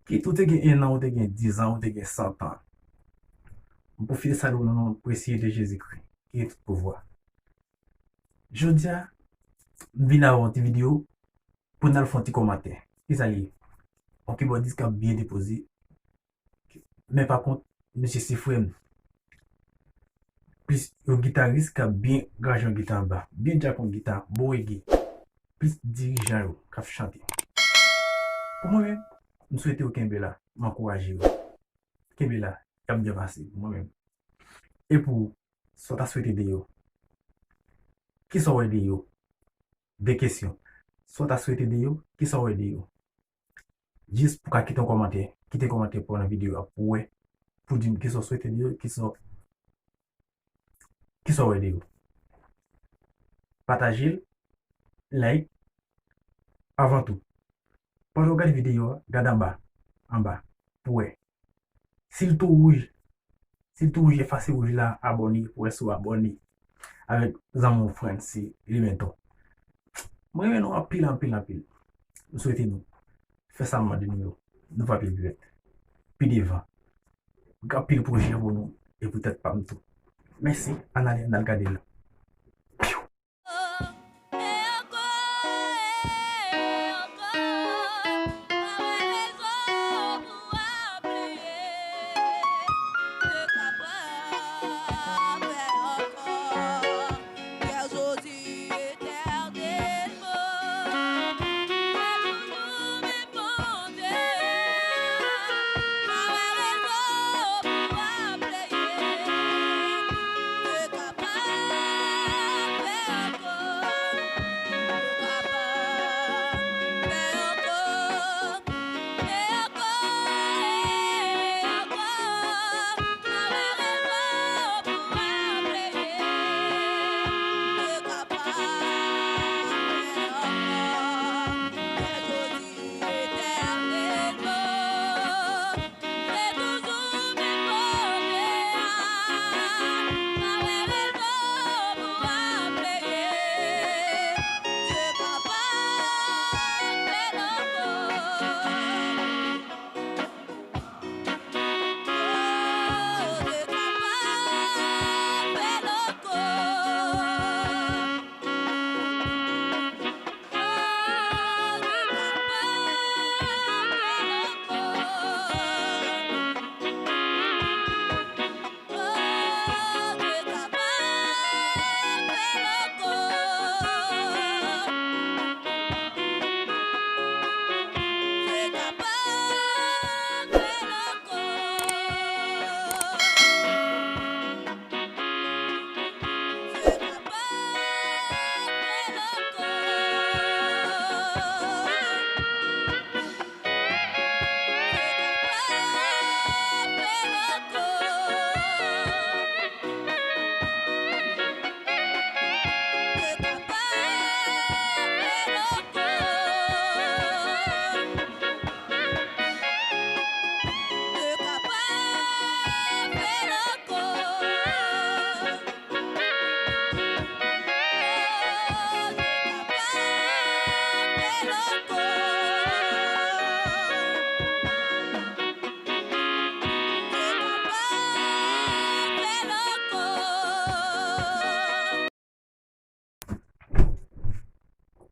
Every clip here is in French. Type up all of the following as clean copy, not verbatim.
Qui tout est gain 1 an, ou te gain 10 ans, ou te gain 100 ans. On profite ça dans le nom précieux de Jésus-Christ, qui est tout pouvoir. Je dis, je viens avoir une vidéo pour nous faire un petit commentaire. Qui ça y est? On peut dire qu'il a bien déposé. Mais par contre, M. Sifouem, plus un guitariste qui a bien gagé un guitare en bas, bien déjà une guitare, bon reggae, plus dirigeant qui a chanté. Pour moi-même, je souhaite au Kembela, m'encourager. Kembela, il a bien passé pour moi-même. Et pour soit à souhaiter de yo, qui sont de yo? Des questions. Soit à souhaiter de yo, qui sont de yo? Juste pour quitter un commentaire, pour la vidéo, pour dire qui sont souhaités de yo, qui sont de yo. Partagez, like, avant tout. Quand vous regardez la vidéo, regardez en bas, pour si le tout rouge, effacez rouge là, abonnez, pour être abonné avec mon frère, c'est l'élément. Moi, je en pile. Nous souhaitons nous faire ça de nous. Nous pas plus vite. Puis devant. Pile projet pour nous et peut-être pas tout. Merci. On a regardé là.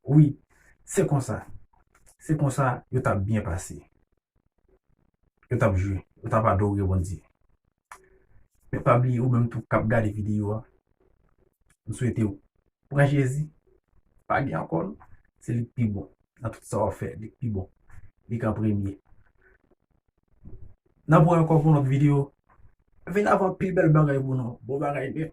Oui, c'est comme ça. C'est comme ça, yo t'a bien passé. Yo t'a joué, yo t'a pas adoré, bon Dieu. Mais pas oublier ou même tout cap garder vidéo. Nous souhaitons pour Jésus, pas bien encore. C'est le plus bon. Dans tout ça, on fait le plus bon. Le cas premier. N'a pas encore pour notre vidéo. Venez avoir plus belle bagaille pour nous. Bon bagaille bien.